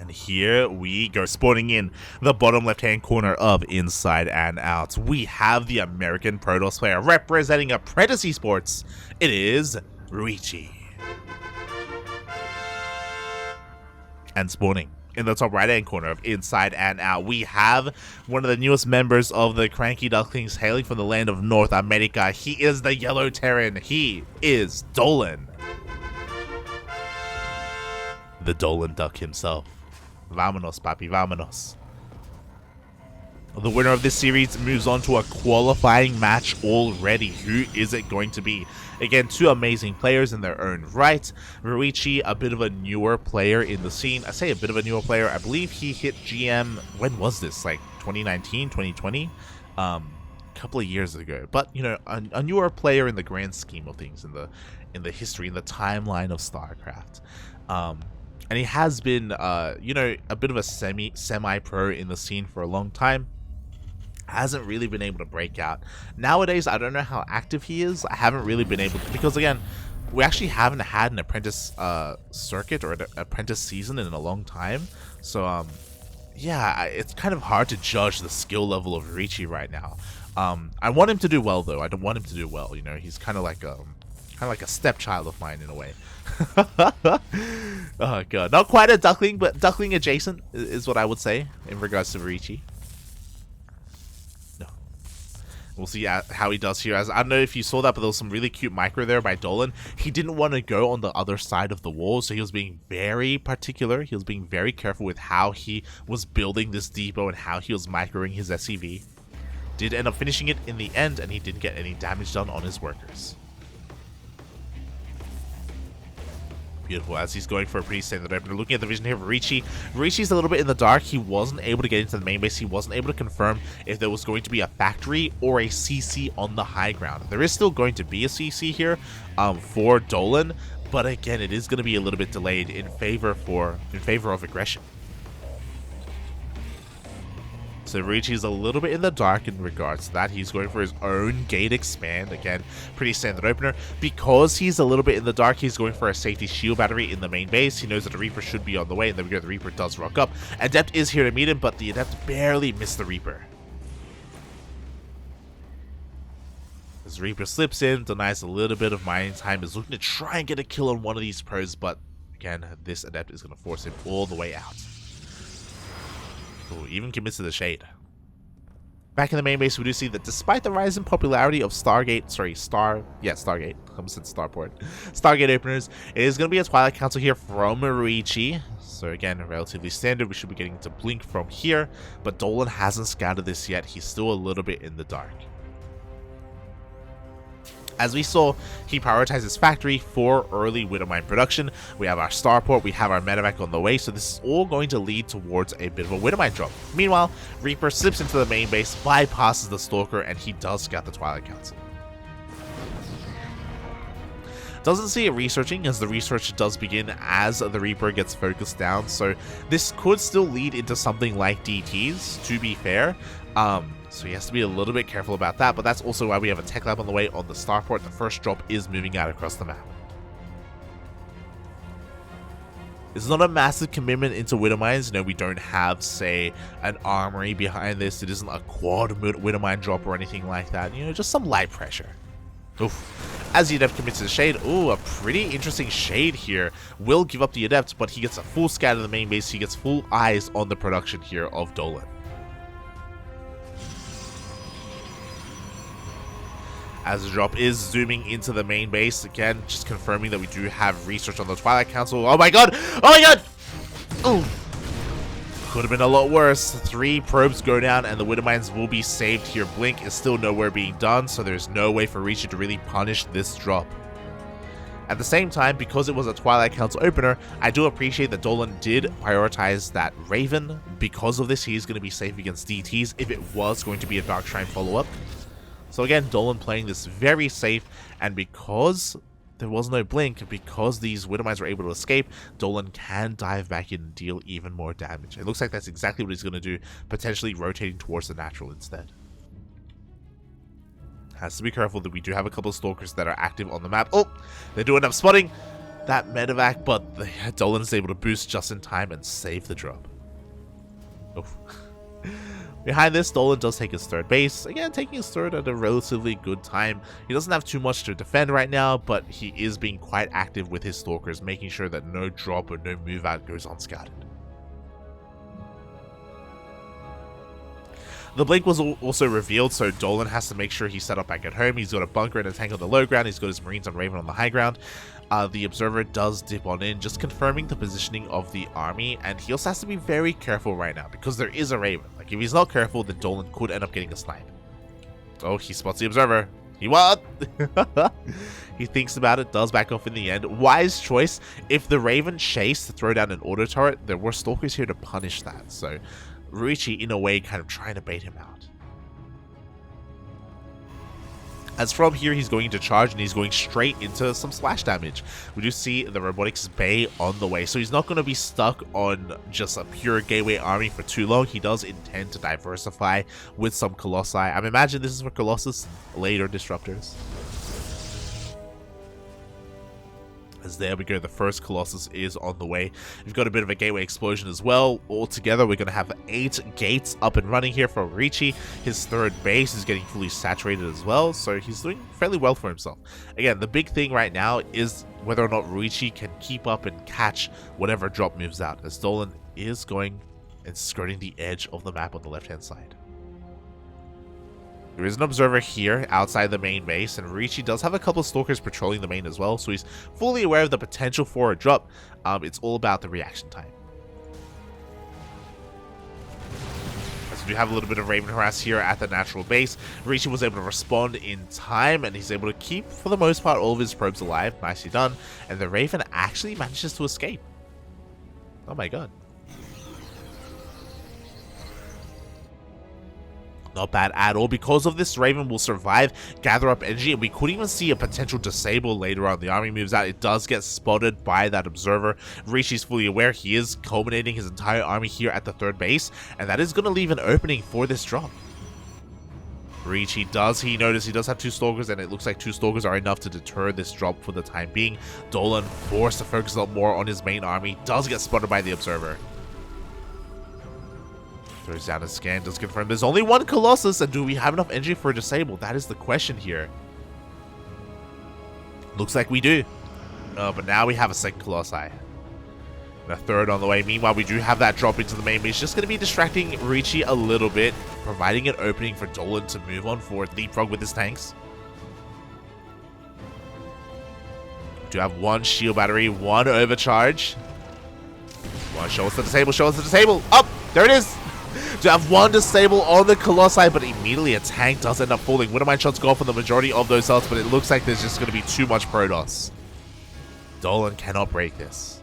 And here we go, spawning in the bottom left-hand corner of Inside and Out. We have the American Protoss player representing Apprentice Esports. It is Ruiyichi. And spawning in the top right-hand corner of Inside and Out, we have one of the newest members of the CranKy Ducklings, hailing from the land of North America. He is the Yellow Terran. He is Dolan. The Dolan Duck himself. Vámonos, papi, vámonos. The winner of this series moves on to a qualifying match already. Who is it going to be? Again, two amazing players in their own right. Ruiyichi, a bit of a newer player in the scene. I say a bit of a newer player. I believe he hit GM, when was this? Like 2019, 2020? A couple of years ago. But, you know, a newer player in the grand scheme of things, in the history, in the timeline of StarCraft. And he has been, you know, a bit of a semi-pro in the scene for a long time. Hasn't really been able to break out. Nowadays, I don't know how active he is. I haven't really been able to, because again, we actually haven't had an apprentice circuit or an apprentice season in a long time. So, yeah, it's kind of hard to judge the skill level of Ruiyichi right now. I want him to do well, though. I don't want him to do well. You know, he's kind of like a stepchild of mine in a way. Oh god, not quite a duckling, but duckling adjacent is what I would say in regards to Ruiyichi. No, we'll see how he does here. As I don't know if you saw that, but there was some really cute micro there by Dolan. He didn't want to go on the other side of the wall, so he was being very particular. He was being very careful with how he was building this depot and how he was microing his SCV. Did end up finishing it in the end, and he didn't get any damage done on his workers. Beautiful, as he's going for a pretty standard opener. Looking at the vision here of Ruiyichi's a little bit in the dark. He wasn't able to get into the main base. He wasn't able to confirm if there was going to be a factory or a CC on the high ground. There is still going to be a CC here for Dolan, but again, it is going to be a little bit delayed in favor of aggression. So Ruiyichi's a little bit in the dark in regards to that. He's going for his own gate expand. Again, pretty standard opener. Because he's a little bit in the dark, he's going for a safety shield battery in the main base. He knows that the Reaper should be on the way, and there we go, the Reaper does rock up. Adept is here to meet him, but the Adept barely missed the Reaper. As Reaper slips in, denies a little bit of mining time, is looking to try and get a kill on one of these pros, but again, this Adept is going to force him all the way out. Ooh, even commits to the shade. Back in the main base, we do see that despite the rise in popularity of Stargate openers, it is going to be a Twilight Council here from Ruiyichi. So again, relatively standard. We should be getting to Blink from here, but Dolan hasn't scouted this yet. He's still a little bit in the dark. As we saw, he prioritizes factory for early Widowmine production. We have our starport, we have our medevac on the way, so this is all going to lead towards a bit of a Widowmine drop. Meanwhile, Reaper slips into the main base, bypasses the Stalker, and he does scout the Twilight Council. Doesn't see it researching, as the research does begin as the Reaper gets focused down, so this could still lead into something like DTs, to be fair. So he has to be a little bit careful about that, but that's also why we have a tech lab on the way on the starport. The first drop is moving out across the map. It's not a massive commitment into Widowmines. You know, we don't have, say, an armory behind this. It isn't a quad Widowmine drop or anything like that. You know, just some light pressure. Oof. As the Adept commits to the shade, ooh, a pretty interesting shade here. Will give up the Adept, but he gets a full scan of the main base. He gets full eyes on the production here of Dolan. As the drop is zooming into the main base, again, just confirming that we do have research on the Twilight Council. Oh my god! Oh my god! Oh! Could have been a lot worse. 3 probes go down and the Widowmines will be saved here. Blink is still nowhere being done, so there's no way for Ruiyichi to really punish this drop. At the same time, because it was a Twilight Council opener, I do appreciate that Dolan did prioritize that Raven. Because of this, he's going to be safe against DTs if it was going to be a Dark Shrine follow-up. So again, Dolan playing this very safe, and because there was no blink, because these Widowmines were able to escape, Dolan can dive back in and deal even more damage. It looks like that's exactly what he's going to do, potentially rotating towards the natural instead. Has to be careful that we do have a couple of stalkers that are active on the map. Oh, they do end up spotting that medevac, but the Dolan is able to boost just in time and save the drop. Oof. Behind this, Dolan does take his third base. Again, taking his third at a relatively good time. He doesn't have too much to defend right now, but he is being quite active with his stalkers, making sure that no drop or no move out goes unscouted. The blink was also revealed, so Dolan has to make sure he's set up back at home. He's got a bunker and a tank on the low ground. He's got his Marines on Raven on the high ground. The Observer does dip on in, just confirming the positioning of the army, and he also has to be very careful right now because there is a Raven. Like, if he's not careful, then Dolan could end up getting a snipe. Oh, he spots the Observer. He what? He thinks about it, does back off in the end. Wise choice. If the Raven chased to throw down an auto turret, there were stalkers here to punish that. So Ruiyichi, in a way, kind of trying to bait him out. As from here, he's going to charge and he's going straight into some splash damage. We do see the robotics bay on the way, so he's not going to be stuck on just a pure gateway army for too long. He does intend to diversify with some Colossi. I imagine this is for Colossus, later disruptors. As there we go, the first Colossus is on the way. We've got a bit of a gateway explosion as well. Altogether, we're going to have 8 gates up and running here for Ruiyichi. His third base is getting fully saturated as well, so he's doing fairly well for himself. Again, the big thing right now is whether or not Ruiyichi can keep up and catch whatever drop moves out, as Dolan is going and skirting the edge of the map on the left-hand side. There is an observer here outside the main base, and Ruiyichi does have a couple of stalkers patrolling the main as well, so he's fully aware of the potential for a drop. It's all about the reaction time. As we do have a little bit of Raven harass here at the natural base, Ruiyichi was able to respond in time, and he's able to keep, for the most part, all of his probes alive. Nicely done. And the Raven actually manages to escape. Oh my god. Not bad at all. Because of this, Raven will survive, gather up energy, and we could even see a potential disable later on. The army moves out. It does get spotted by that observer. Ruiyichi's fully aware. He is culminating his entire army here at the third base, and that is going to leave an opening for this drop. Ruiyichi does he notice he does have 2 stalkers, and it looks like 2 stalkers are enough to deter this drop for the time being. Dolan, forced to focus a lot more on his main army, does get spotted by the observer. Throws down a scan, does confirm there's only 1 Colossus, and do we have enough energy for a disable? That is the question here. Looks like we do. But now we have a second Colossi. And a third on the way. Meanwhile, we do have that drop into the main base. Just going to be distracting Ruiyichi a little bit, providing an opening for Dolan to move on forward, leapfrog with his tanks. We do have 1 shield battery, 1 overcharge. One, show us the disable, show us the disable. Up! There it is! To have 1 disable on the Colossi, but immediately a tank does end up falling. Widowmine shots go for the majority of those cells, but it looks like there's just going to be too much Protoss. Dolan cannot break this.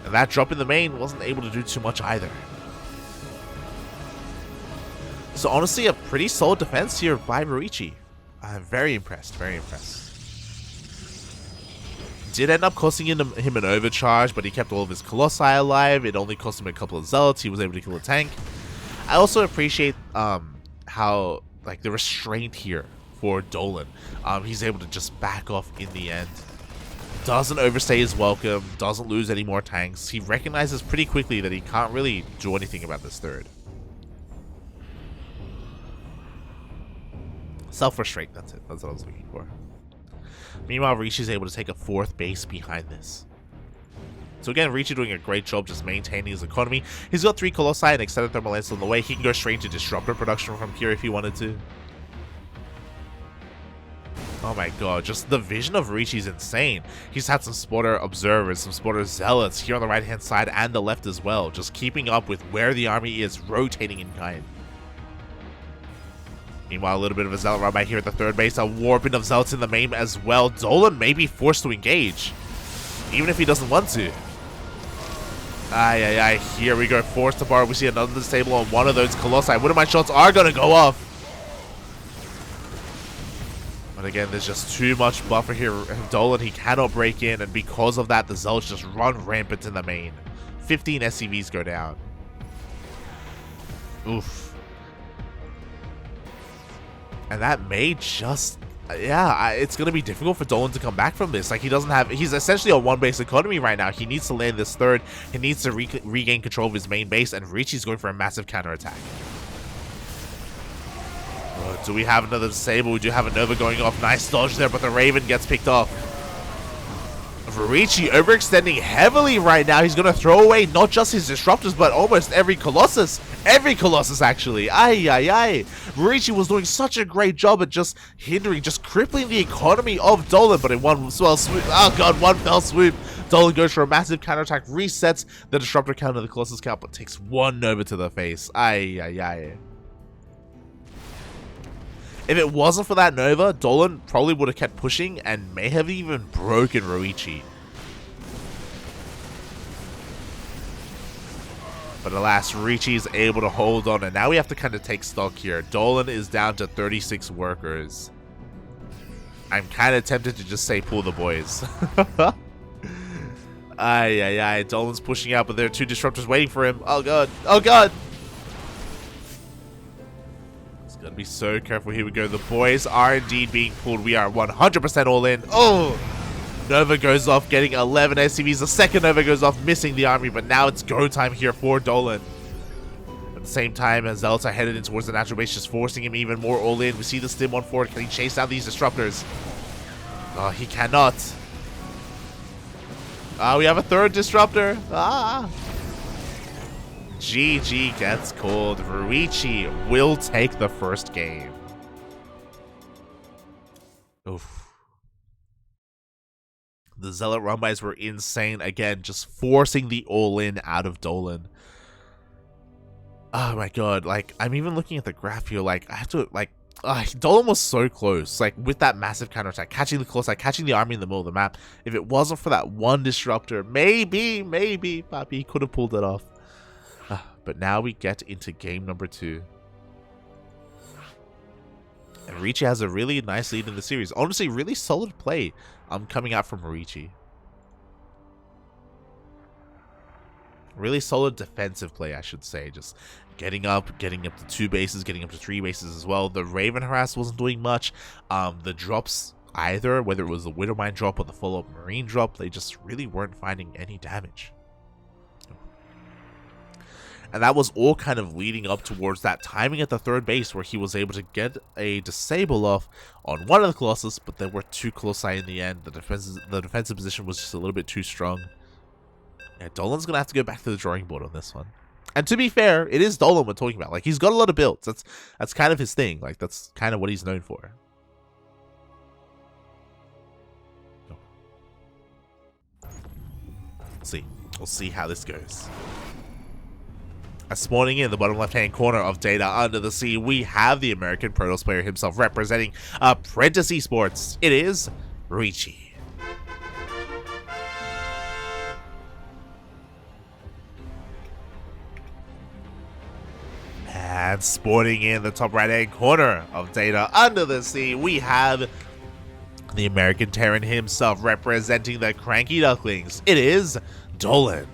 And that drop in the main wasn't able to do too much either. So honestly, a pretty solid defense here by Ruiyichi. I'm very impressed, very impressed. Did end up costing him an overcharge, but he kept all of his Colossi alive. It only cost him a couple of Zealots. He was able to kill a tank. I also appreciate how, like, the restraint here for Dolan. He's able to just back off in the end. Doesn't overstay his welcome. Doesn't lose any more tanks. He recognizes pretty quickly that he can't really do anything about this third. Self-restraint, that's it. That's what I was looking for. Meanwhile, Ruiyichi is able to take a 4th base behind this. So again, Ruiyichi doing a great job just maintaining his economy. He's got 3 Colossi and extended thermal lance on the way. He can go straight to disruptor production from here if he wanted to. Oh my god, just the vision of Ruiyichi is insane. He's had some spotter observers, some spotter zealots here on the right hand side and the left as well, just keeping up with where the army is rotating in kind. Meanwhile, a little bit of a zealot run by here at the third base. A warping of zealots in the main as well. Dolan may be forced to engage, even if he doesn't want to. Here we go. Forced to borrow. We see another disable on one of those Colossi. Widowmine shots are going to go off. But again, there's just too much buffer here. Dolan, he cannot break in, and because of that, the zealots just run rampant in the main. 15 SCVs go down. Oof. And that may just... yeah, it's going to be difficult for Dolan to come back from this. Like, he doesn't have... he's essentially on one base economy right now. He needs to land this third. He needs to regain control of his main base. And Ruiyichi's going for a massive counterattack. Do we have another disable? We do have a Nova going off. Nice dodge there, but the Raven gets picked off. Ruiyichi overextending heavily right now. He's going to throw away not just his disruptors, but almost every Colossus. Every Colossus, actually. Ay. Ruiyichi was doing such a great job at just hindering, just crippling the economy of Dolan. But in one fell swoop, oh god, one fell swoop. Dolan goes for a massive counterattack, resets the disruptor count of the Colossus count, but takes one Nova to the face. Ay. If it wasn't for that Nova, Dolan probably would have kept pushing and may have even broken Ruiyichi. But alas, Ruiyichi is able to hold on, and now we have to kind of take stock here. Dolan is down to 36 workers. I'm kind of tempted to just say pull the boys. Ay. Dolan's pushing out, but there are two disruptors waiting for him. Oh god. Gotta be so careful. Here we go. The boys are indeed being pulled. We are 100% all in. Oh! Nova goes off, getting 11 SCVs. The second Nova goes off, missing the army, but now it's go time here for Dolan. At the same time, as Zealots are headed in towards the natural base, just forcing him even more all in. We see the stim on forward. Can he chase down these disruptors? Oh, he cannot. We have a third disruptor. GG gets called. Ruiyichi will take the first game. Oof. The Zealot run-bys were insane. Again, just forcing the all-in out of Dolan. Oh my god. Like, I'm even looking at the graph here. Like, I have to, like... Dolan was so close. Like, with that massive counterattack. Catching the close, like, catching the army in the middle of the map. If it wasn't for that one disruptor, maybe, Papi could have pulled it off. But now we get into game number 2. And Ruiyichi has a really nice lead in the series. Honestly, really solid play coming out from Ruiyichi. Really solid defensive play, I should say. Just getting up to 2 bases, getting up to 3 bases as well. The Raven harass wasn't doing much. The drops either, whether it was the Widowmine drop or the follow-up Marine drop, they just really weren't finding any damage. And that was all kind of leading up towards that timing at the third base where he was able to get a disable off on one of the Colossus, but there were 2 Colossi in the end. The defensive position was just a little bit too strong. Yeah, Dolan's going to have to go back to the drawing board on this one. And to be fair, it is Dolan we're talking about. Like, he's got a lot of builds. That's kind of his thing. Like, that's kind of what he's known for. We'll see how this goes. Spawning in the bottom left-hand corner of Data Under the Sea, we have the American Protoss player himself representing Apprentice Esports. It is Ruiyichi. And spawning in the top right-hand corner of Data Under the Sea, we have the American Terran himself representing the CranKy Ducklings. It is Dolan.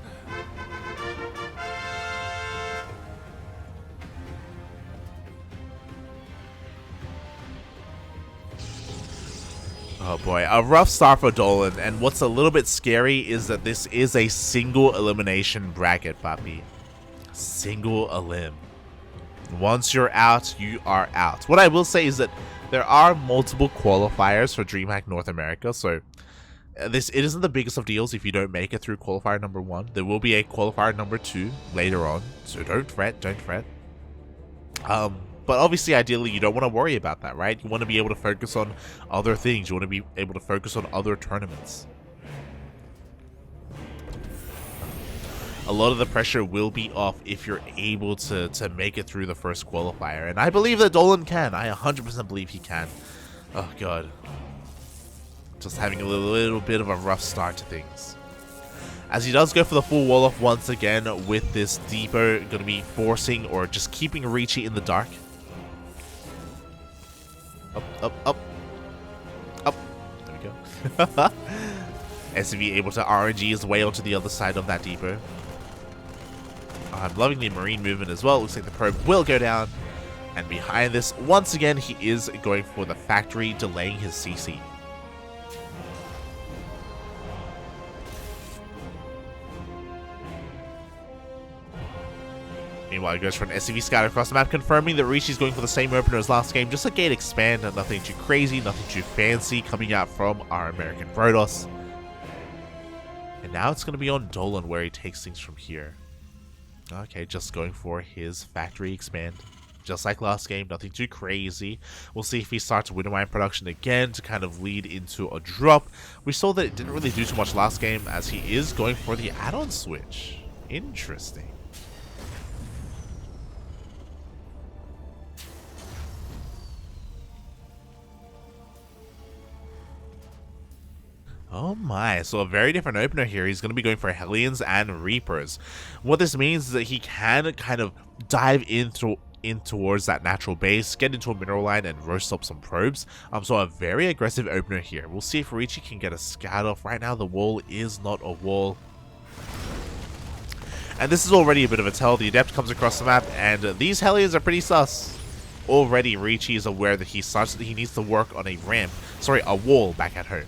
Oh boy, a rough start for Dolan, and what's a little bit scary is that this is a single elimination bracket, Papi. Single elim. Once you're out, you are out. What I will say is that there are multiple qualifiers for DreamHack North America, so it isn't the biggest of deals if you don't make it through qualifier number 1. There will be a qualifier number 2 later on, so don't fret. But obviously, ideally, you don't want to worry about that, right? You want to be able to focus on other things. You want to be able to focus on other tournaments. A lot of the pressure will be off if you're able to make it through the first qualifier. And I believe that Dolan can. I 100% believe he can. Oh, God. Just having a little bit of a rough start to things. As he does go for the full wall-off once again with this Depot, going to be forcing or just keeping Ruiyichi in the dark. Up. There we go. SCV able to RNG his way onto the other side of that Depot. I'm loving the Marine movement as well. Looks like the probe will go down. And behind this, once again, he is going for the factory, delaying his CC. Meanwhile, he goes for an SCV scout across the map, confirming that Ruiyichi is going for the same opener as last game. Just a gate expand, nothing too crazy, nothing too fancy coming out from our American Protoss. And now it's going to be on Dolan where he takes things from here. Okay, just going for his factory expand. Just like last game, nothing too crazy. We'll see if he starts window mine production again to kind of lead into a drop. We saw that it didn't really do too much last game as he is going for the add-on switch. Interesting. Oh my, so a very different opener here. He's going to be going for Hellions and Reapers. What this means is that he can kind of dive in towards that natural base, get into a mineral line and roast up some probes. So a very aggressive opener here. We'll see if Ruiyichi can get a scout off. Right now the wall is not a wall. And this is already a bit of a tell. The Adept comes across the map and these Hellions are pretty sus. Already Ruiyichi is aware that he needs to work on a wall back at home.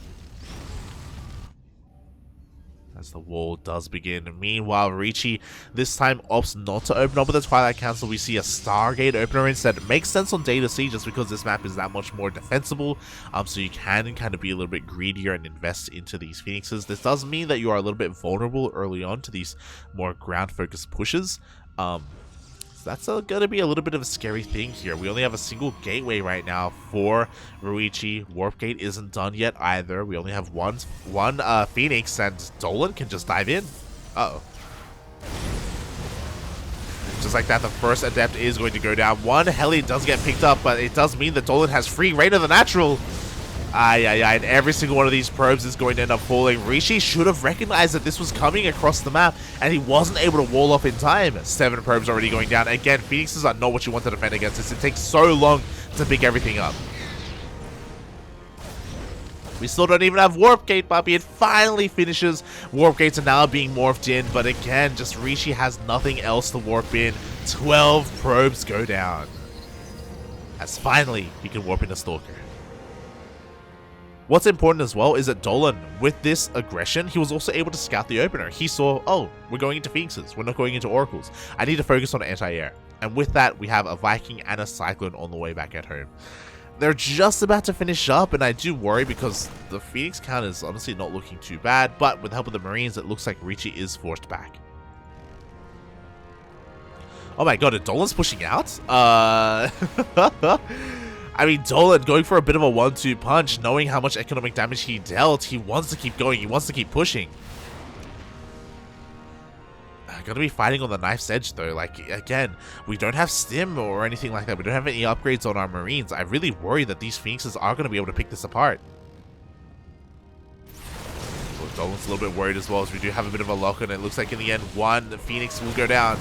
As the wall does begin. Meanwhile, Ruiyichi this time opts not to open up with the Twilight Council. We see a Stargate opener instead. It makes sense on Data C just because this map is that much more defensible. So you can kind of be a little bit greedier and invest into these Phoenixes. This does mean that you are a little bit vulnerable early on to these more ground-focused pushes. That's going to be a little bit of a scary thing here. We only have a single gateway right now for Ruiyichi. Warp Gate isn't done yet either. We only have one Phoenix, and Dolan can just dive in. Uh-oh. Just like that, the first Adept is going to go down. One Heli does get picked up, but it does mean that Dolan has free reign of the natural. And every single one of these probes is going to end up falling. Ruiyichi should have recognized that this was coming across the map, and he wasn't able to wall off in time. 7 probes already going down. Again, Phoenixes are not what you want to defend against this. It takes so long to pick everything up. We still don't even have Warp Gate, Puppy. It finally finishes. Warp Gates are now being morphed in, but again, just Ruiyichi has nothing else to warp in. 12 probes go down. As finally, he can warp in a Stalker. What's important as well is that Dolan, with this aggression, he was also able to scout the opener. He saw, oh, we're going into Phoenixes, we're not going into Oracles. I need to focus on anti-air. And with that, we have a Viking and a Cyclone on the way back at home. They're just about to finish up, and I do worry because the Phoenix count is honestly not looking too bad, but with the help of the Marines, it looks like Ruiyichi is forced back. Oh my god, Dolan's pushing out? I mean, Dolan going for a bit of a 1-2 punch, knowing how much economic damage he dealt. He wants to keep going. He wants to keep pushing. Gonna be fighting on the knife's edge, though. Like, again, we don't have stim or anything like that. We don't have any upgrades on our Marines. I really worry that these Phoenixes are going to be able to pick this apart. Well, Dolan's a little bit worried as well, as we do have a bit of a lock, and it looks like in the end, one Phoenix will go down.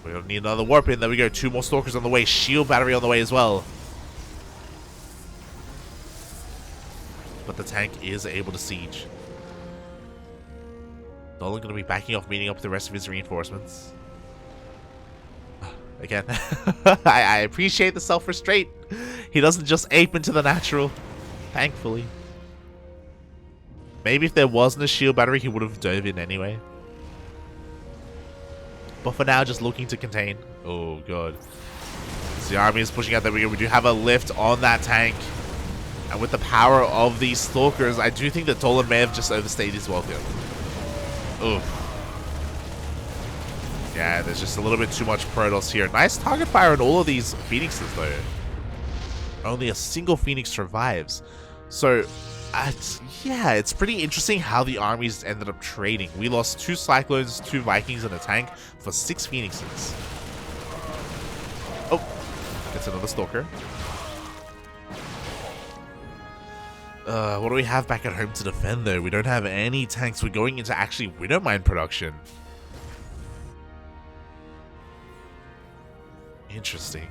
We don't need another warp in. There we go. 2 more Stalkers on the way. Shield battery on the way as well. But the tank is able to siege. Dolan going to be backing off, meeting up with the rest of his reinforcements. Again, I appreciate the self-restraint. He doesn't just ape into the natural. Thankfully. Maybe if there wasn't a shield battery, he would have dove in anyway. But for now, just looking to contain. Oh, God. So the army is pushing out there. We do have a lift on that tank. And with the power of these Stalkers, I do think that Dolan may have just overstayed his welcome. Oof. Yeah, there's just a little bit too much Protoss here. Nice target fire on all of these Phoenixes, though. Only a single Phoenix survives. So, yeah, it's pretty interesting how the armies ended up trading. We lost 2 Cyclones, 2 Vikings, and a tank for 6 Phoenixes. Oh, gets another Stalker. What do we have back at home to defend, though? We don't have any tanks. We're going into actually Widow Mine production. Interesting.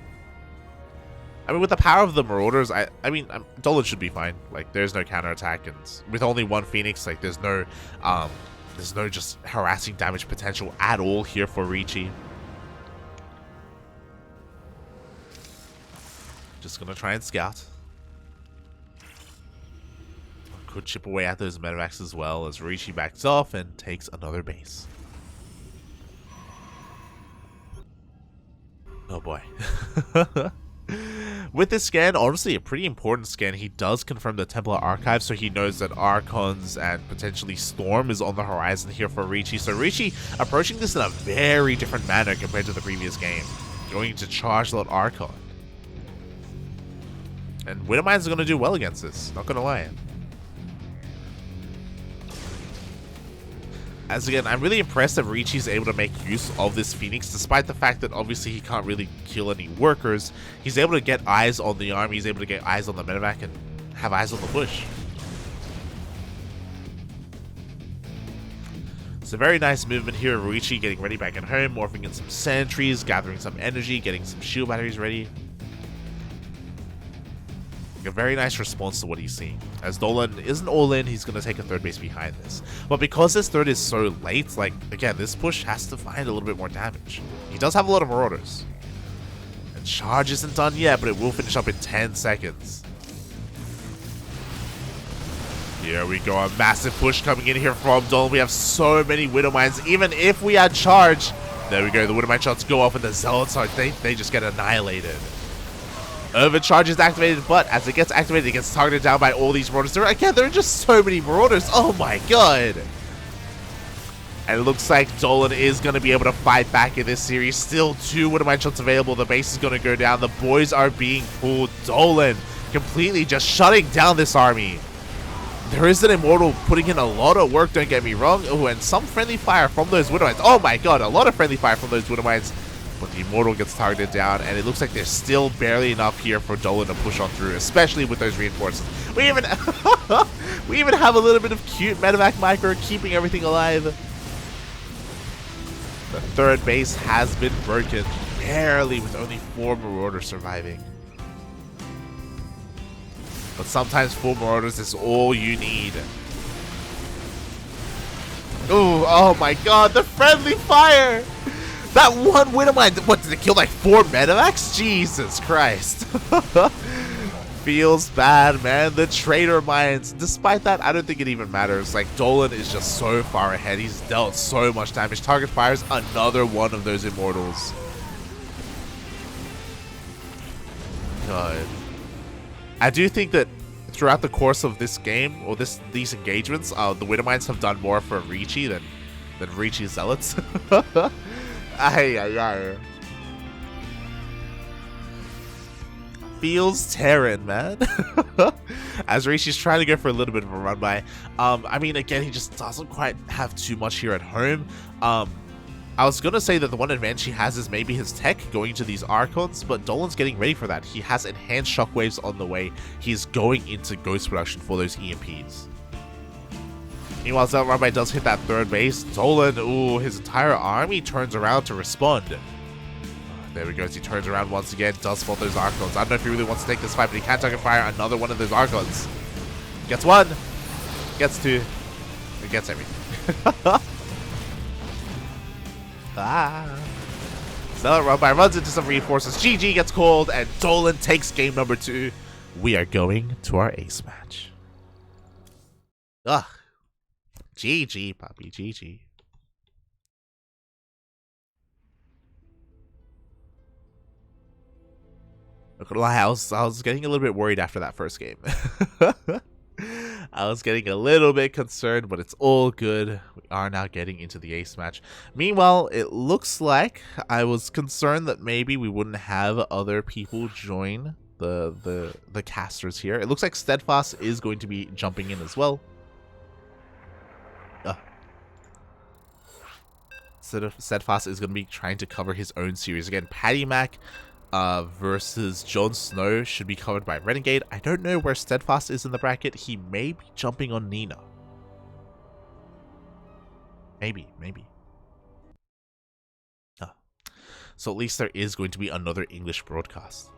I mean, with the power of the Marauders, I mean, Dolan should be fine. Like, there's no counterattack, and with only 1 Phoenix, like, there's no just harassing damage potential at all here for Ruiyichi. Just gonna try and scout. Could chip away at those medevacs as well as Ruiyichi backs off and takes another base. Oh boy. With this scan, honestly a pretty important scan, he does confirm the Templar Archive, so he knows that Archons and potentially Storm is on the horizon here for Ruiyichi. So Ruiyichi approaching this in a very different manner compared to the previous game. Going to charge that Archon. And Widowmines are going to do well against this, not going to lie. As again, I'm really impressed that Ruiyichi is able to make use of this Phoenix, despite the fact that obviously he can't really kill any workers. He's able to get eyes on the army, he's able to get eyes on the medevac, and have eyes on the bush. It's a very nice movement here. Ruiyichi getting ready back at home, morphing in some sentries, gathering some energy, getting some shield batteries ready. A very nice response to what he's seeing. As Dolan isn't all in, he's going to take a third base behind this. But because this third is so late, like, again, this push has to find a little bit more damage. He does have a lot of Marauders. And charge isn't done yet, but it will finish up in 10 seconds. Here we go, a massive push coming in here from Dolan. We have so many Widowmines. Even if we had charge, there we go, the Widowmine shots go off and the Zealots are, they just get annihilated. Overcharge is activated, but as it gets activated, it gets targeted down by all these Marauders. There are just so many Marauders. Oh my god. And it looks like Dolan is going to be able to fight back in this series. Still 2 Widowmine shots available. The base is going to go down. The boys are being pulled. Dolan completely just shutting down this army. There is an Immortal putting in a lot of work, don't get me wrong. Oh, and some friendly fire from those Widowmines. Oh my god, a lot of friendly fire from those Widowmines. But the Immortal gets targeted down, and it looks like there's still barely enough here for Dolan to push on through, especially with those reinforcements. We even we even have a little bit of cute medevac micro keeping everything alive. The third base has been broken, barely, with only 4 Marauders surviving. But sometimes 4 Marauders is all you need. Ooh, oh my god, the friendly fire! That one Widowmine, what, did it kill like 4 medevacs? Jesus Christ. Feels bad, man. The traitor mines. Despite that, I don't think it even matters. Like, Dolan is just so far ahead. He's dealt so much damage. Target fires another one of those Immortals. God. I do think that throughout the course of this game, or these engagements, the Widowmines have done more for Ruiyichi than Ruiyichi's Zealots. Ay. Feels Terran, man. As Ruiyichi's trying to go for a little bit of a run by. I mean, again, he just doesn't quite have too much here at home. I was gonna say that the one advantage he has is maybe his tech going to these Archons, but Dolan's getting ready for that. He has enhanced shockwaves on the way. He's going into Ghost production for those EMPs. Meanwhile, Zealot Rabbi does hit that third base. Dolan, ooh, his entire army turns around to respond. There we go, as he turns around once again, does spot those Archons. I don't know if he really wants to take this fight, but he can target fire another one of those Archons. Gets 1, gets 2, and gets everything. Zealot Rabbi runs into some reinforcers. GG gets called, and Dolan takes game number 2. We are going to our ace match. Ugh. GG, puppy, GG. Not gonna lie, I was getting a little bit worried after that first game. I was getting a little bit concerned, but it's all good. We are now getting into the ace match. Meanwhile, it looks like I was concerned that maybe we wouldn't have other people join the casters here. It looks like Steadfast is going to be jumping in as well. Steadfast is going to be trying to cover his own series. Again, Patty Mac versus Jon Snow should be covered by Renegade. I don't know where Steadfast is in the bracket. He may be jumping on Nina. Maybe. So at least there is going to be another English broadcast.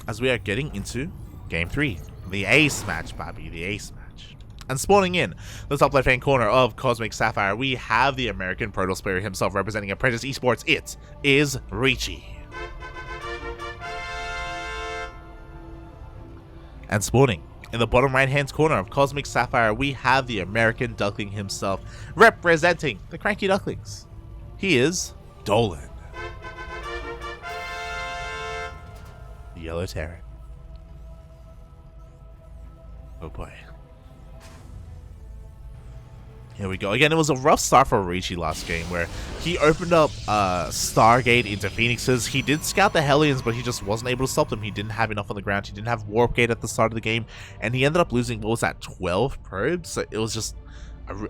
As we are getting into Game 3. The ace match, Bobby. The ace match. And spawning in the top left-hand corner of Cosmic Sapphire, we have the American Protoss player himself representing Apprentice Esports. It is Ruiyichi. And spawning in the bottom right-hand corner of Cosmic Sapphire, we have the American Duckling himself representing the CranKy Ducklings. He is Dolan, the Yellow Terran. Oh boy. Here we go. Again, it was a rough start for Ruiyichi last game where he opened up Stargate into Phoenixes. He did scout the Hellions, but he just wasn't able to stop them. He didn't have enough on the ground. He didn't have Warp Gate at the start of the game, and he ended up losing, what was that, 12 probes? So it was just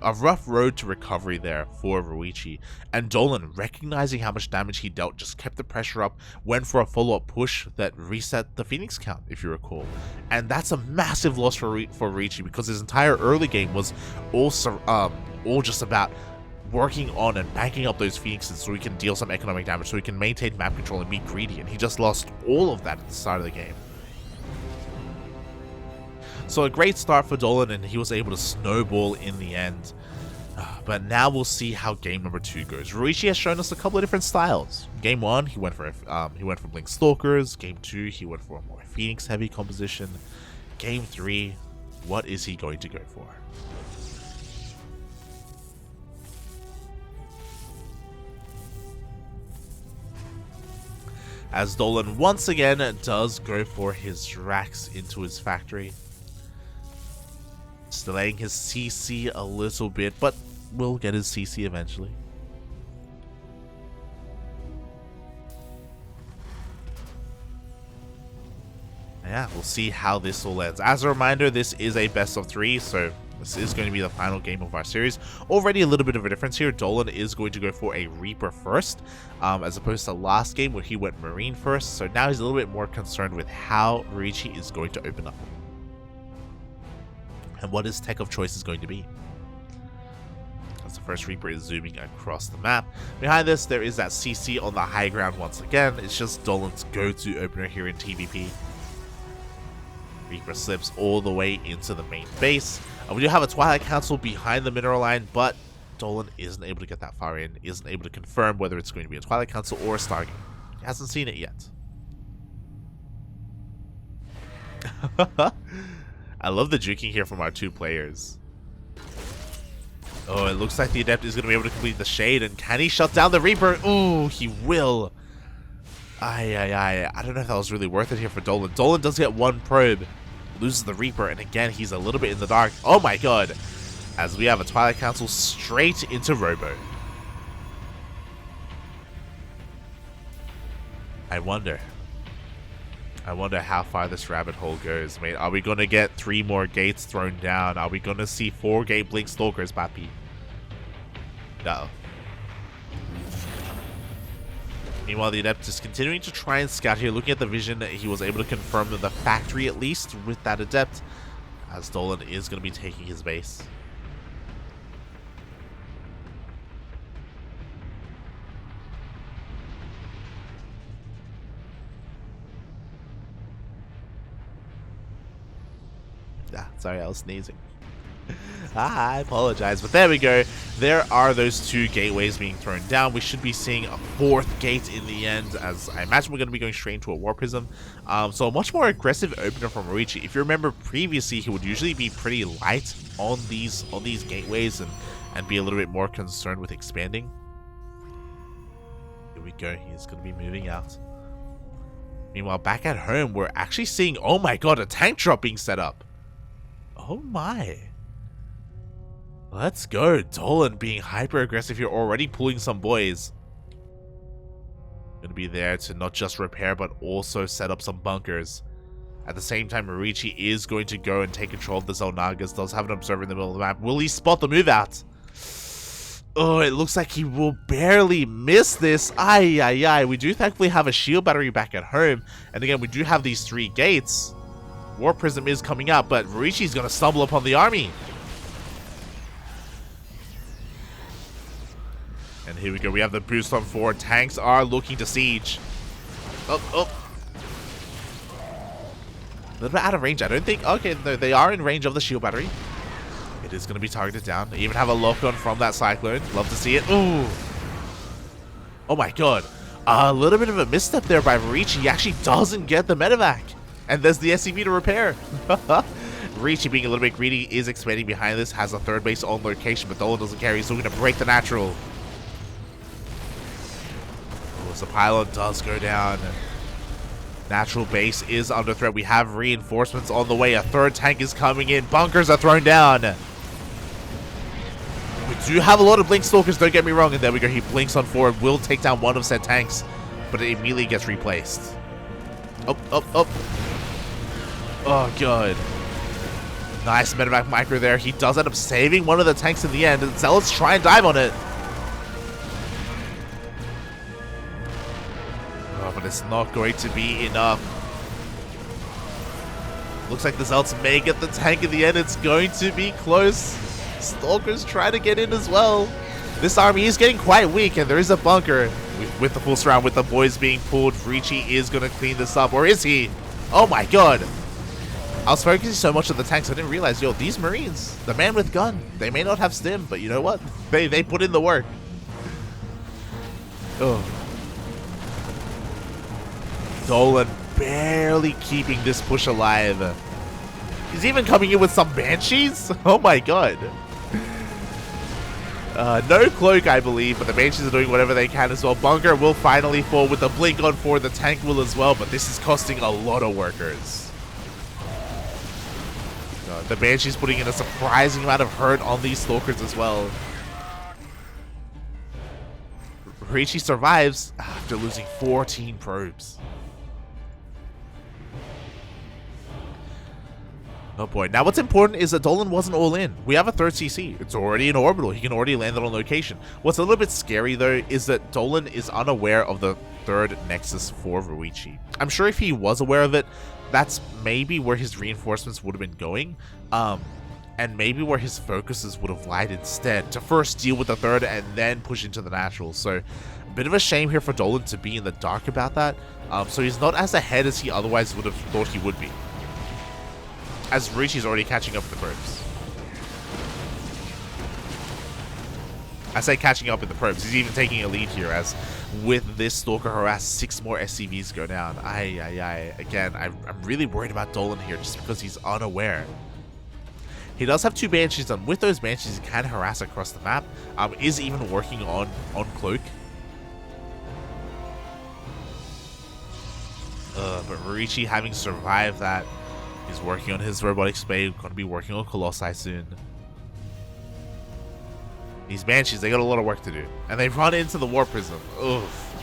a rough road to recovery there for Ruiyichi. And Dolan, recognizing how much damage he dealt, just kept the pressure up, went for a follow-up push that reset the Phoenix count, if you recall. And that's a massive loss for Ruiyichi, because his entire early game was also all just about working on and banking up those Phoenixes so he can deal some economic damage, so he can maintain map control and be greedy, and he just lost all of that at the start of the game. So a great start for Dolan, and he was able to snowball in the end. But now we'll see how game number 2 goes. Ruiyichi has shown us a couple of different styles. Game 1, he went for Blink Stalkers. Game 2, he went for a more Phoenix heavy composition. Game 3, what is he going to go for? As Dolan once again does go for his Drax into his factory. Just delaying his CC a little bit, but will get his CC eventually. Yeah, we'll see how this all ends. As a reminder, this is a best of 3, so this is going to be the final game of our series. Already a little bit of a difference here. Dolan is going to go for a Reaper first, as opposed to last game where he went Marine first. So now he's a little bit more concerned with how Ruiyichi is going to open up, and what his tech of choice is going to be. As the first Reaper is zooming across the map. Behind this, there is that CC on the high ground once again. It's just Dolan's go-to opener here in TvP. Reaper slips all the way into the main base. We do have a Twilight Council behind the mineral line, but Dolan isn't able to get that far in, isn't able to confirm whether it's going to be a Twilight Council or a Stargate. He hasn't seen it yet. I love the juking here from our 2 players. Oh, it looks like the Adept is going to be able to complete the Shade, and can he shut down the Reaper? Ooh, he will. I don't know if that was really worth it here for Dolan. Dolan does get 1 probe, loses the Reaper, and again, he's a little bit in the dark. Oh my god. As we have a Twilight Council straight into Robo. I wonder how far this rabbit hole goes, mate. Are we going to get 3 more gates thrown down? Are we going to see 4 gate Blink Stalkers, papi? No. Meanwhile, the Adept is continuing to try and scout here. Looking at the vision, he was able to confirm the factory at least with that Adept, as Dolan is going to be taking his base. Sorry, I was sneezing. I apologize, but there we go. There are those 2 gateways being thrown down. We should be seeing a 4th gate in the end, as I imagine we're going to be going straight into a War Prism. So a much more aggressive opener from Ruiyichi. If you remember previously, he would usually be pretty light on these gateways and be a little bit more concerned with expanding. Here we go. He's going to be moving out. Meanwhile, back at home, we're actually seeing, oh my god, a tank drop being set up. Oh my. Let's go. Dolan being hyper aggressive here, already pulling some boys. Gonna be there to not just repair, but also set up some bunkers. At the same time, Ruiyichi is going to go and take control of the Xel'Nagas. Does have an observer in the middle of the map. Will he spot the move out? Oh, it looks like he will barely miss this. Ay. We do thankfully have a shield battery back at home. And again, we do have these 3 gates. War Prism is coming out, but Ruiyichi's going to stumble upon the army. And here we go. We have the boost on 4. Tanks are looking to siege. Oh. A little bit out of range. I don't think... Okay, no, they are in range of the shield battery. It is going to be targeted down. They even have a lock-on from that Cyclone. Love to see it. Ooh. Oh my god. A little bit of a misstep there by Ruiyichi. He actually doesn't get the medevac. And there's the SCV to repair. Ruiyichi, being a little bit greedy, is expanding behind this. Has a third base on location, but Dolan doesn't carry, so we're going to break the natural. Oh, so the pylon does go down. Natural base is under threat. We have reinforcements on the way. A third tank is coming in. Bunkers are thrown down. We do have a lot of Blink Stalkers, don't get me wrong. And there we go. He blinks on forward. Will take down one of said tanks, but it immediately gets replaced. Up. Oh, God. Nice medevac micro there. He does end up saving one of the tanks in the end. And Zealots try and dive on it. Oh, but it's not going to be enough. Looks like the Zealots may get the tank in the end. It's going to be close. Stalkers try to get in as well. This army is getting quite weak, and there is a bunker. With the full surround, with the boys being pulled, Ruiyichi is going to clean this up. Or is he? Oh my god. I was focusing so much on the tanks, I didn't realize, yo, these Marines, the man with gun, they may not have stim, but you know what? They put in the work. Oh. Dolan barely keeping this push alive. He's even coming in with some Banshees? Oh my god. No cloak, I believe, but the Banshees are doing whatever they can as well. Bunker will finally fall with the blink on forward. The tank will as well, but this is costing a lot of workers. The Banshees putting in a surprising amount of hurt on these Stalkers as well. Ruiyichi survives after losing 14 probes. Oh boy. Now what's important is that Dolan wasn't all in. We have a third CC. It's already in orbital. He can already land it on location. What's a little bit scary though is that Dolan is unaware of the third Nexus for Ruiyichi. I'm sure if he was aware of it, that's maybe where his reinforcements would have been going. And maybe where his focuses would have lied instead, to first deal with the third and then push into the natural. So a bit of a shame here for Dolan to be in the dark about that. So he's not as ahead as he otherwise would have thought he would be, as Ruiyichi's already catching up with the probes. I say catching up with the probes. He's even taking a lead here, as with this Stalker harass, 6 more SCVs go down. Again, I'm really worried about Dolan here just because he's unaware. He does have 2 Banshees, and with those Banshees he can harass across the map. Is even working on Cloak. But Ruiyichi, having survived that, he's working on his robotic spade. Going to be working on Colossi soon. These Banshees, they got a lot of work to do. And they run into the War Prism. Oof.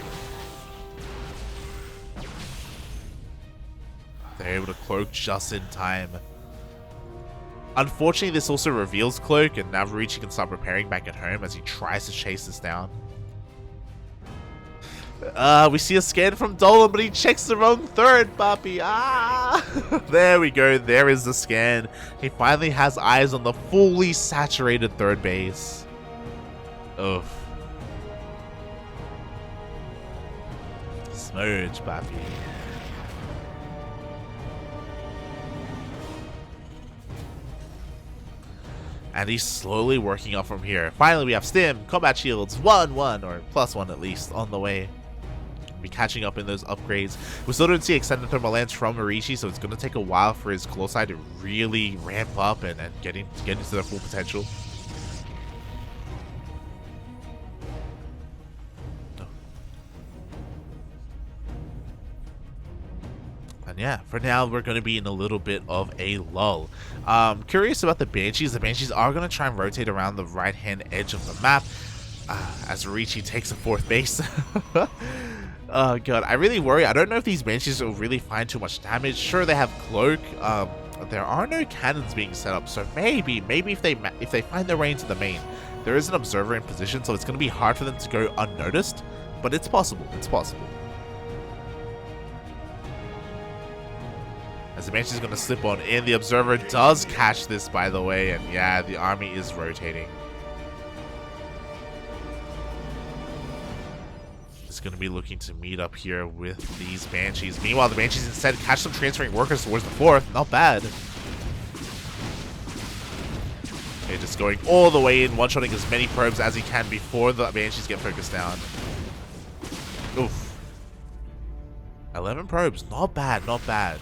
They're able to cloak just in time. Unfortunately, this also reveals Cloak, and now Ruiyichi can start preparing back at home as he tries to chase this down. We see a scan from Dolan, but he checks the wrong third, Papi. There we go. There is the scan. He finally has eyes on the fully saturated third base. Oof. Smudge, Papi. And he's slowly working up from here. Finally, we have Stim, Combat Shields, 1-1, or +1 at least, on the way. We'll be catching up in those upgrades. We still don't see extended thermal lance from Ruiyichi, so it's going to take a while for his Colossi to really ramp up and get into their full potential. And yeah, for now, we're going to be in a little bit of a lull. Curious about the Banshees. The Banshees are going to try and rotate around the right-hand edge of the map as Ruiyichi takes a 4th base. Oh, God. I really worry. I don't know if these Banshees will really find too much damage. Sure, they have Cloak. There are no cannons being set up, so maybe if they find their way into the main, there is an observer in position, so it's going to be hard for them to go unnoticed, but it's possible. It's possible. As the Banshee's going to slip on in. The Observer does catch this, by the way. And yeah, the army is rotating. It's going to be looking to meet up here with these Banshees. Meanwhile, the Banshees instead catch some transferring workers towards the 4th. Not bad. They're just going all the way in, one-shotting as many probes as he can before the Banshees get focused down. Oof. 11 probes. Not bad, not bad.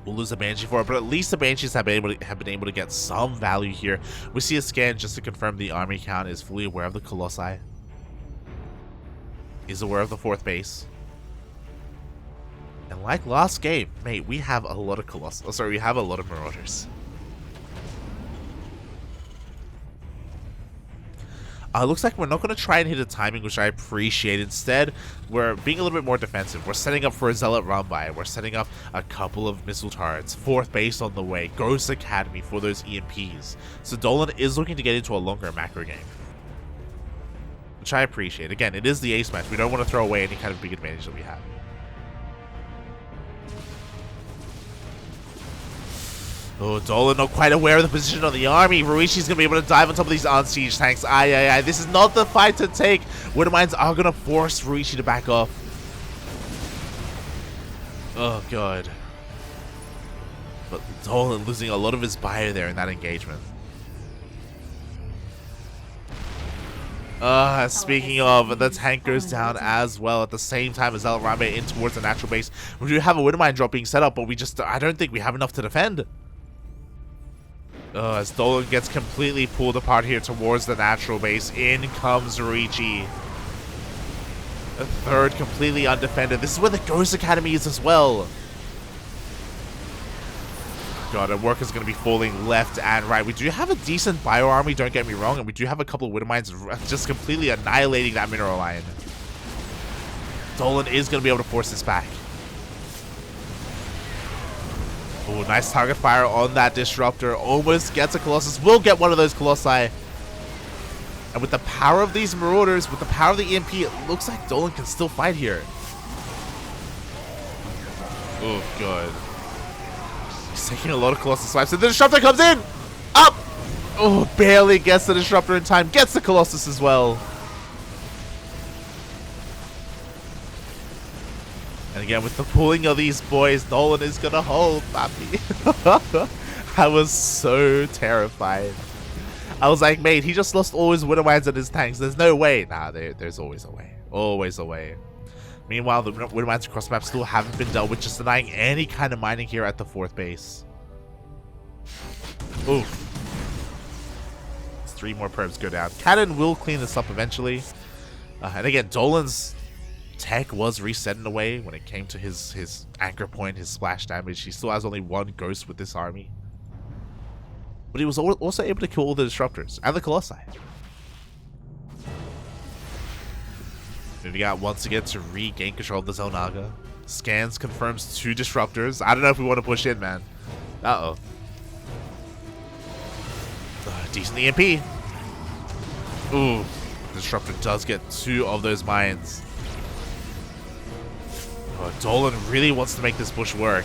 We'll lose a Banshee for it, but at least the Banshees have been able to get some value here. We see a scan just to confirm the army count is fully aware of the Colossi. Is aware of the 4th base. And like last game, mate, we have a lot of Colossi. Oh, sorry, we have a lot of Marauders. Looks like we're not going to try and hit a timing, which I appreciate. Instead, we're being a little bit more defensive. We're setting up for a Zealot run-by. We're setting up a couple of missile turrets. 4th base on the way. Ghost Academy for those EMPs. So Dolan is looking to get into a longer macro game, which I appreciate. Again, it is the ace match. We don't want to throw away any kind of big advantage that we have. Oh, Dolan not quite aware of the position of the army. Ruiyichi's going to be able to dive on top of these on-siege tanks. Aye. This is not the fight to take. Widowmines are going to force Ruiyichi to back off. Oh, God. But Dolan losing a lot of his bio there in that engagement. Speaking of, the tank goes down as well at the same time as Zealot Rambe in towards the natural base. We do have a Widowmine drop being set up, but I don't think we have enough to defend. As Dolan gets completely pulled apart here towards the natural base. In comes Ruiyichi. A 3rd completely undefended. This is where the Ghost Academy is as well. God, our work is going to be falling left and right. We do have a decent bio army, don't get me wrong, and we do have a couple of Widowmines just completely annihilating that mineral line. Dolan is going to be able to force this back. Oh, nice target fire on that Disruptor. Almost gets a Colossus. Will get one of those Colossi. And with the power of these Marauders, with the power of the EMP, it looks like Dolan can still fight here. Oh, God. He's taking a lot of Colossus swipes. And the Disruptor comes in! Up! Oh, barely gets the Disruptor in time. Gets the Colossus as well. And again, with the pulling of these boys, Dolan is gonna hold, papi. I was so terrified. I was like, mate, he just lost all his Widowmines and his tanks. There's no way. Nah, there's always a way. Always a way. Meanwhile, the Widowmines across the map still haven't been dealt with, just denying any kind of mining here at the 4th base. Oof. 3 more probes go down. Cannon will clean this up eventually. And again, Dolan's tech was reset in a way when it came to his anchor point, his splash damage. He still has only 1 ghost with this army. But he was also able to kill all the Disruptors and the Colossi. Moving out once again to regain control of the Zelnaga. Scans confirms 2 Disruptors. I don't know if we want to push in, man. Uh-oh. Decent EMP. Ooh. The Disruptor does get 2 of those mines. Oh, Dolan really wants to make this push work.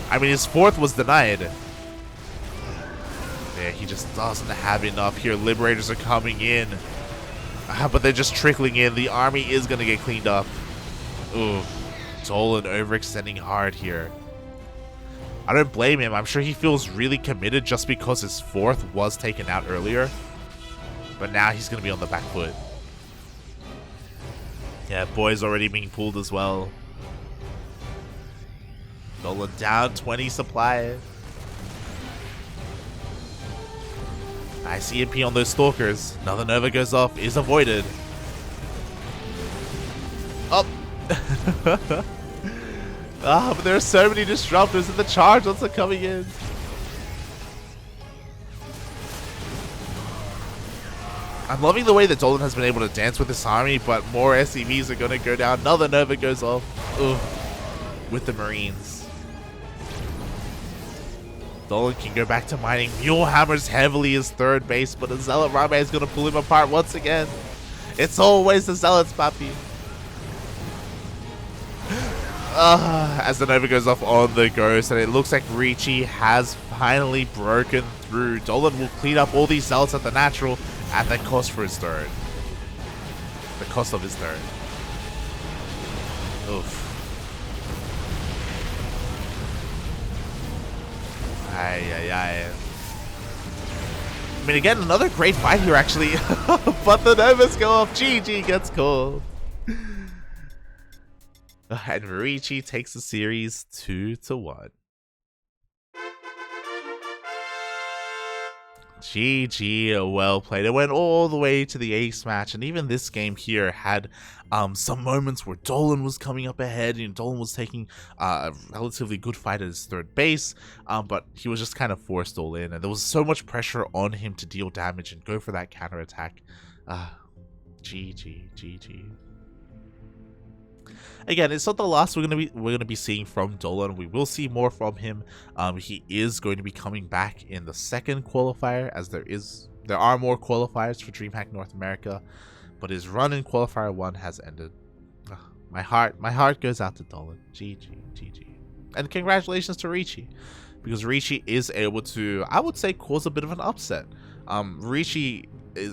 I mean, his 4th was denied. Yeah, he just doesn't have enough here. Liberators are coming in. But they're just trickling in. The army is going to get cleaned up. Ooh. Dolan overextending hard here. I don't blame him. I'm sure he feels really committed just because his 4th was taken out earlier. But now he's going to be on the back foot. Yeah, boy's already being pulled as well. Dolan down 20 supply. Nice EMP on those Stalkers. Another Nova goes off, is avoided. Up. But there are so many Disruptors and the charge ones are coming in. I'm loving the way that Dolan has been able to dance with this army, but more SCVs are going to go down. Another Nova goes off. Ugh. With the Marines. Dolan can go back to mining. Mule hammers heavily his 3rd base, but the Zealot Rambe is going to pull him apart once again. It's always the Zealots, papi. As the Nova goes off on the Ghost, and it looks like Ruiyichi has finally broken through. Dolan will clean up all these Zealots at the natural at the cost for his 3rd. The cost of his 3rd. Oof. Ay, ay, ay. I mean, again, another great fight here, actually. But the numbers go off. GG gets called. And Ruiyichi takes the series 2-1. GG, well played. It went all the way to the ace match, and even this game here had some moments where Dolan was coming up ahead, and Dolan was taking a relatively good fight at his third base, but he was just kind of forced all in, and there was so much pressure on him to deal damage and go for that counter attack. GG. Again, it's not the last we're gonna be seeing from Dolan. We will see more from him. He is going to be coming back in the second qualifier, as there are more qualifiers for DreamHack North America, but his run in qualifier 1 has ended. My heart goes out to Dolan. GG. And congratulations to Ruiyichi, because Ruiyichi is able to, I would say, cause a bit of an upset. Ruiyichi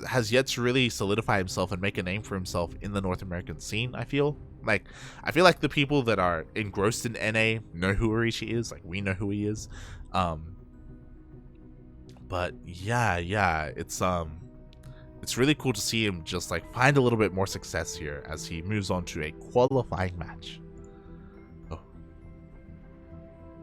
has yet to really solidify himself and make a name for himself in the North American scene. I feel like the people that are engrossed in NA know who Ruiyichi is. Like, we know who he is. But yeah, it's really cool to see him just like find a little bit more success here as he moves on to a qualifying match.